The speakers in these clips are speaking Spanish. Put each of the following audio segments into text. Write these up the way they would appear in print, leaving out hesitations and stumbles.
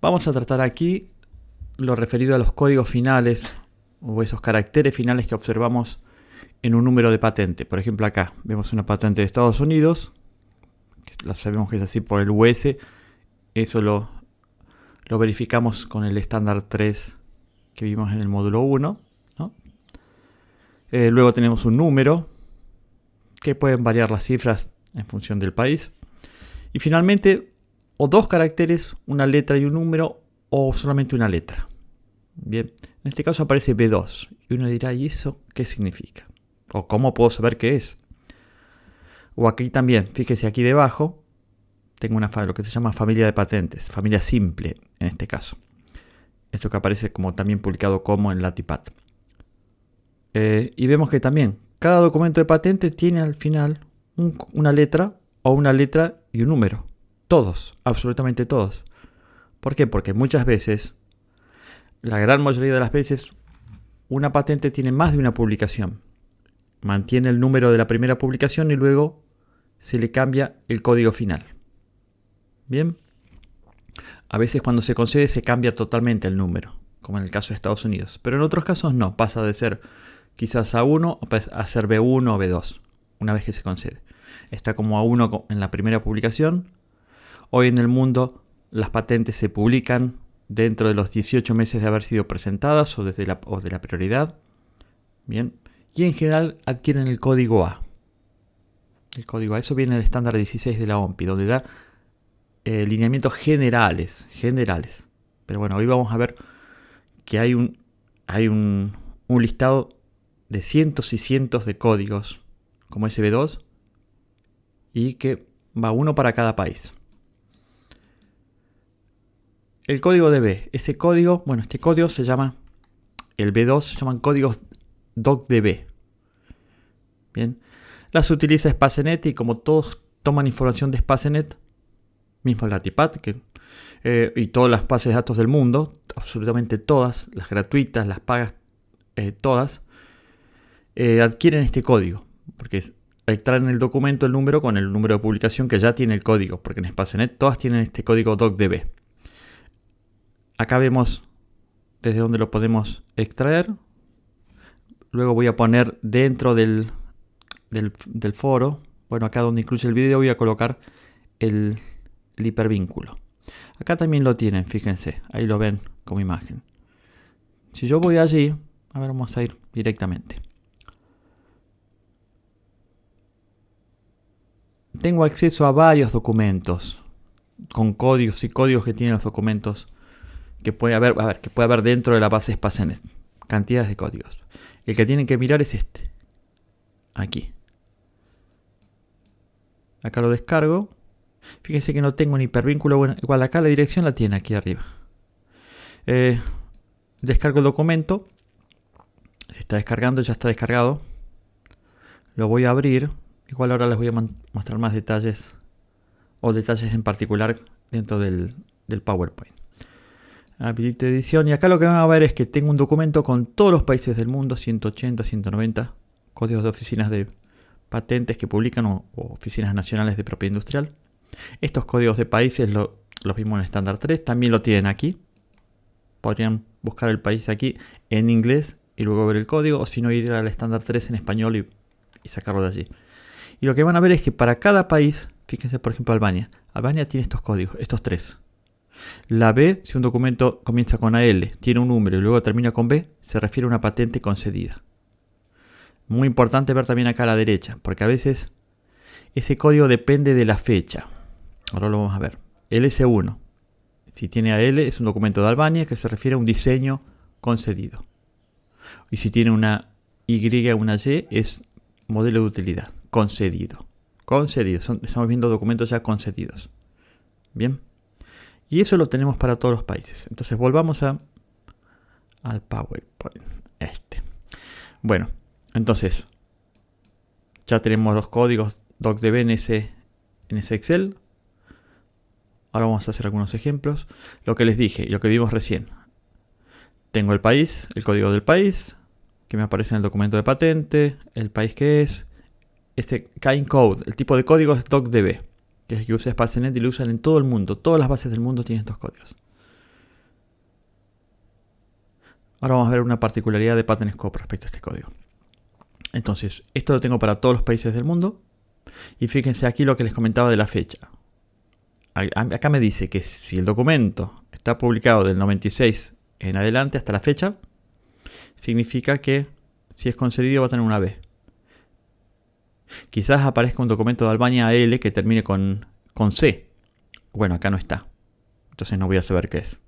Vamos a tratar aquí lo referido a los códigos finales o esos caracteres finales que observamos en un número de patente. Por ejemplo, acá vemos una patente de Estados Unidos, que la sabemos que es así por el US. Eso lo verificamos con el estándar 3 que vimos en el módulo 1, ¿no? Luego tenemos un número, que pueden variar las cifras en función del país. Y finalmente, o dos caracteres, una letra y un número, o solamente una letra. Bien, en este caso aparece B2. Y uno dirá, ¿y eso qué significa? ¿O cómo puedo saber qué es? O aquí también, fíjese aquí debajo, tengo lo que se llama familia de patentes, familia simple en este caso. Esto que aparece como también publicado como en Latipat. Y vemos que también cada documento de patente tiene al final una letra o una letra y un número. Todos, absolutamente todos. ¿Por qué? Porque muchas veces, la gran mayoría de las veces, una patente tiene más de una publicación. Mantiene el número de la primera publicación y luego se le cambia el código final. Bien. A veces cuando se concede se cambia totalmente el número, como en el caso de Estados Unidos. Pero en otros casos no, pasa de ser quizás A1 a ser B1 o B2, una vez que se concede. Está como A1 en la primera publicación. Hoy en el mundo las patentes se publican dentro de los 18 meses de haber sido presentadas o de la prioridad. Bien. Y en general adquieren el código A. El código A, eso viene del estándar 16 de la OMPI, donde da lineamientos generales. Pero bueno, hoy vamos a ver que hay un listado de cientos y cientos de códigos como SB2 y que va uno para cada país. El código de B, este código se llama, el B2 se llaman códigos DocDB. Bien, las utiliza Spacenet y como todos toman información de Spacenet, mismo Latipat, y todas las bases de datos del mundo, absolutamente todas, las gratuitas, las pagas, todas, adquieren este código, porque extraen en el documento el número con el número de publicación que ya tiene el código, porque en Spacenet todas tienen este código DocDB. Acá vemos desde dónde lo podemos extraer. Luego voy a poner dentro del foro, bueno, acá donde incluye el video voy a colocar el hipervínculo. Acá también lo tienen, fíjense, ahí lo ven como imagen. Si yo voy allí, a ver, vamos a ir directamente. Tengo acceso a varios documentos con códigos y códigos que tienen los documentos que puede haber dentro de la base Spacenet. Cantidades de códigos. El que tienen que mirar es este. Aquí. Acá lo descargo. Fíjense que no tengo un hipervínculo. Bueno, igual acá la dirección la tiene aquí arriba. Descargo el documento. Se está descargando, ya está descargado. Lo voy a abrir. Igual ahora les voy a mostrar más detalles. O detalles en particular dentro del PowerPoint. Habilite edición. Y acá lo que van a ver es que tengo un documento con todos los países del mundo. 180, 190 códigos de oficinas de patentes que publican o oficinas nacionales de propiedad industrial. Estos códigos de países los vimos en estándar 3, también lo tienen aquí. Podrían buscar el país aquí en inglés y luego ver el código, o si no ir al estándar 3 en español y sacarlo de allí. Y lo que van a ver es que para cada país, fíjense por ejemplo Albania tiene estos códigos, estos tres. La B, si un documento comienza con AL, tiene un número y luego termina con B, se refiere a una patente concedida. Muy importante ver también acá a la derecha, porque a veces ese código depende de la fecha. Ahora lo vamos a ver. LS1. Si tiene AL es un documento de Albania que se refiere a un diseño concedido. Y si tiene una Y o una Y es modelo de utilidad. Concedido. Estamos viendo documentos ya concedidos. Bien. Y eso lo tenemos para todos los países. Entonces volvamos al PowerPoint. Bueno, entonces ya tenemos los códigos DocDB en ese Excel. Ahora vamos a hacer algunos ejemplos. Lo que les dije y lo que vimos recién. Tengo el país, el código del país, que me aparece en el documento de patente, el país que es. Este kind code, el tipo de código es DocDB, que es el que usa Spacenet y lo usan en todo el mundo. Todas las bases del mundo tienen estos códigos. Ahora vamos a ver una particularidad de PatentScope respecto a este código. Entonces, esto lo tengo para todos los países del mundo. Y fíjense aquí lo que les comentaba de la fecha. Acá me dice que si el documento está publicado del 96 en adelante hasta la fecha, significa que si es concedido va a tener una B. Quizás aparezca un documento de Albania AL que termine con C. Bueno, acá no está. Entonces no voy a saber qué es.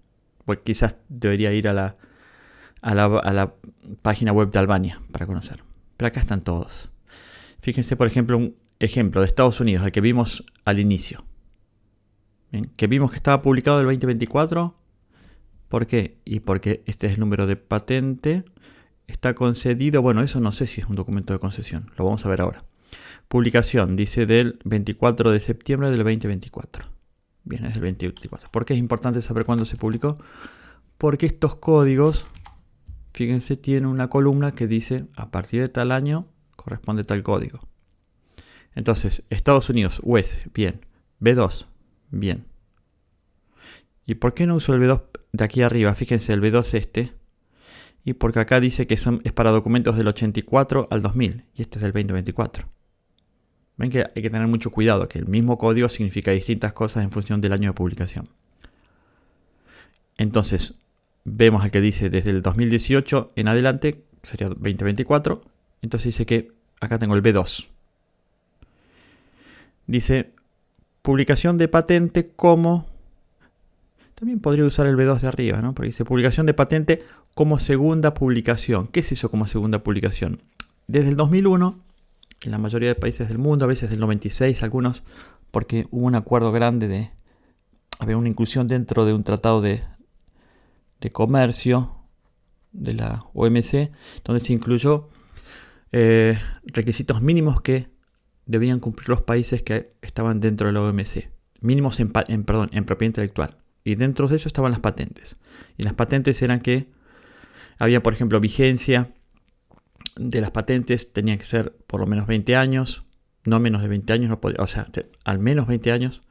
Pues quizás debería ir a la página web de Albania para conocer. Pero acá están todos. Fíjense, por ejemplo, un ejemplo de Estados Unidos, el que vimos al inicio. Bien, que vimos que estaba publicado el 2024. ¿Por qué? Y porque este es el número de patente. Está concedido. Bueno, eso no sé si es un documento de concesión. Lo vamos a ver ahora. Publicación, dice del 24 de septiembre del 2024. Bien, es del 2024. ¿Por qué es importante saber cuándo se publicó? Porque estos códigos, fíjense, tienen una columna que dice a partir de tal año corresponde tal código. Entonces, Estados Unidos, US, bien. B2, bien. ¿Y por qué no uso el B2 de aquí arriba? Fíjense, el B2 este. Y porque acá dice que es para documentos del 84 al 2000. Y este es del 2024. Ven que hay que tener mucho cuidado, que el mismo código significa distintas cosas en función del año de publicación. Entonces, vemos al que dice desde el 2018 en adelante, sería 2024. Entonces dice que acá tengo el B2. Dice, publicación de patente como... También podría usar el B2 de arriba, ¿no? Porque dice, publicación de patente como segunda publicación. ¿Qué es eso como segunda publicación? Desde el 2001... en la mayoría de países del mundo, a veces del 96, algunos, porque hubo un acuerdo grande de haber una inclusión dentro de un tratado de comercio de la OMC, donde se incluyó requisitos mínimos que debían cumplir los países que estaban dentro de la OMC, mínimos en propiedad intelectual. Y dentro de eso estaban las patentes. Y las patentes eran que había, por ejemplo, vigencia de las patentes, tenía que ser por lo menos 20 años, no menos de 20 años, no podía, o sea, al menos 20 años.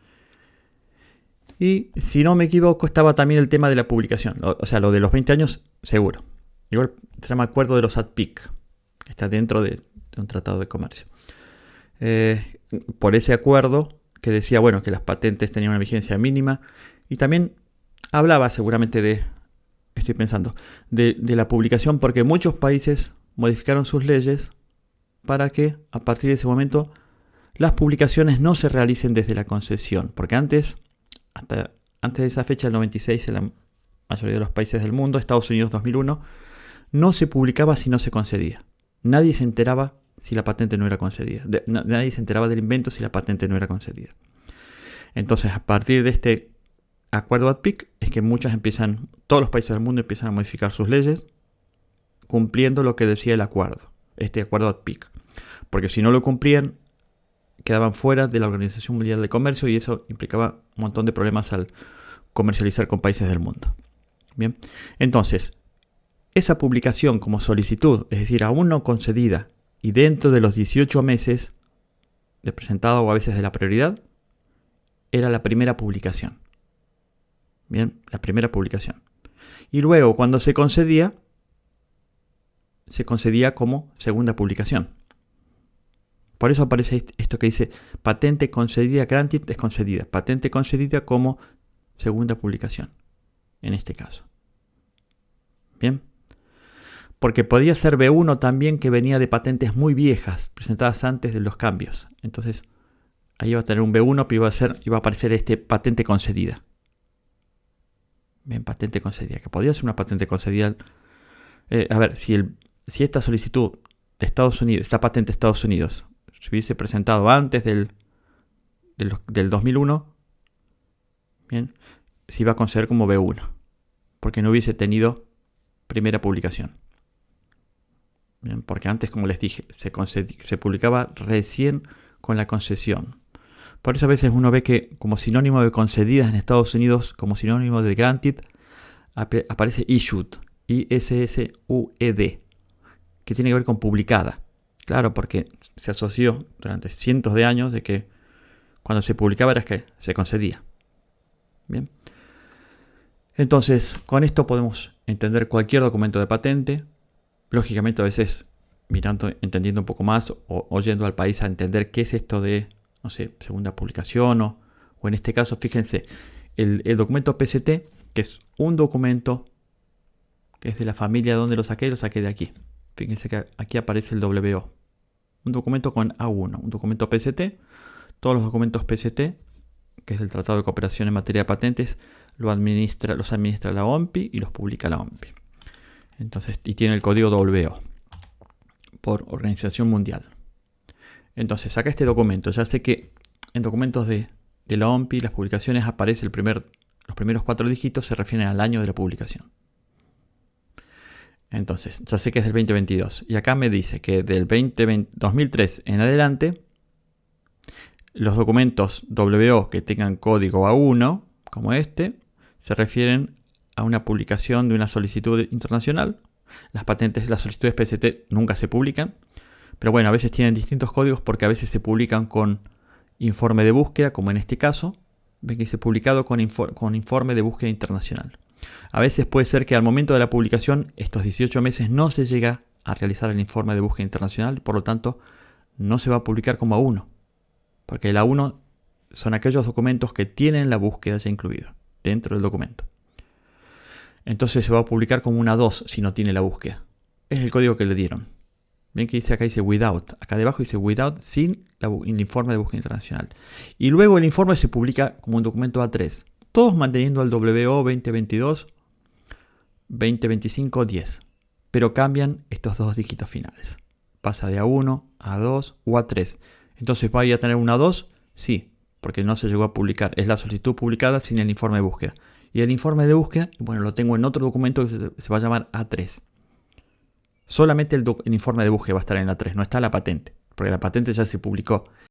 Y si no me equivoco, estaba también el tema de la publicación, o sea, lo de los 20 años, seguro. Igual se llama Acuerdo de los ADPIC, que está dentro de un tratado de comercio. Por ese acuerdo que decía, bueno, que las patentes tenían una vigencia mínima, y también hablaba seguramente estoy pensando, de la publicación, porque muchos países modificaron sus leyes para que a partir de ese momento las publicaciones no se realicen desde la concesión. Porque antes de esa fecha, el 96, en la mayoría de los países del mundo, Estados Unidos 2001, no se publicaba si no se concedía. Nadie se enteraba si la patente no era concedida. Nadie se enteraba del invento si la patente no era concedida. Entonces, a partir de este acuerdo ADPIC, es que todos los países del mundo empiezan a modificar sus leyes cumpliendo lo que decía el acuerdo, este acuerdo ADPIC. Porque si no lo cumplían, quedaban fuera de la Organización Mundial de Comercio y eso implicaba un montón de problemas al comercializar con países del mundo. Bien, entonces, esa publicación como solicitud, es decir, aún no concedida y dentro de los 18 meses de presentado o a veces de la prioridad, era la primera publicación. Bien, la primera publicación. Y luego, cuando se concedía como segunda publicación. Por eso aparece esto que dice patente concedida, granted es concedida. Patente concedida como segunda publicación, en este caso. Bien. Porque podía ser B1 también, que venía de patentes muy viejas, presentadas antes de los cambios. Entonces, ahí iba a tener un B1, pero iba a aparecer patente concedida. Bien, patente concedida, que podía ser una patente concedida. A ver, si esta solicitud de Estados Unidos, esta patente de Estados Unidos, se hubiese presentado antes del 2001, bien, se iba a conceder como B1, porque no hubiese tenido primera publicación. Bien, porque antes, como les dije, se publicaba recién con la concesión. Por eso a veces uno ve que como sinónimo de concedidas en Estados Unidos, como sinónimo de granted, aparece issued, ISSUED, que tiene que ver con publicada. Claro, porque se asoció durante cientos de años de que cuando se publicaba era que se concedía. Bien. Entonces, con esto podemos entender cualquier documento de patente. Lógicamente, a veces mirando, entendiendo un poco más o yendo al país a entender qué es esto de, no sé, segunda publicación o en este caso, fíjense, el documento PCT, que es un documento que es de la familia donde lo saqué de aquí. Fíjense que aquí aparece el WO. Un documento con A1, un documento PCT. Todos los documentos PCT, que es el Tratado de Cooperación en Materia de Patentes, los administra la OMPI y los publica la OMPI. Entonces, y tiene el código WO por Organización Mundial. Entonces, saca este documento. Ya sé que en documentos de la OMPI, las publicaciones aparece los primeros 4 dígitos se refieren al año de la publicación. Entonces, ya sé que es del 2022. Y acá me dice que del 2003 en adelante, los documentos WO que tengan código A1, como este, se refieren a una publicación de una solicitud internacional. Las solicitudes PCT nunca se publican. Pero bueno, a veces tienen distintos códigos porque a veces se publican con informe de búsqueda, como en este caso. Ven que dice publicado con informe de búsqueda internacional. A veces puede ser que al momento de la publicación, estos 18 meses, no se llega a realizar el informe de búsqueda internacional. Por lo tanto, no se va a publicar como A1. Porque el A1 son aquellos documentos que tienen la búsqueda ya incluida dentro del documento. Entonces se va a publicar como una A2 si no tiene la búsqueda. Es el código que le dieron. Ven que dice acá dice without. Acá debajo dice without sin el informe de búsqueda internacional. Y luego el informe se publica como un documento A3. Todos manteniendo el WO 2022, 2025, 10. Pero cambian estos 2 dígitos finales. Pasa de A1, A2 o A3. Entonces, ¿va a tener una A2? Sí, porque no se llegó a publicar. Es la solicitud publicada sin el informe de búsqueda. Y el informe de búsqueda, bueno, lo tengo en otro documento que se va a llamar A3. Solamente el informe de búsqueda va a estar en la A3, no está la patente, porque la patente ya se publicó.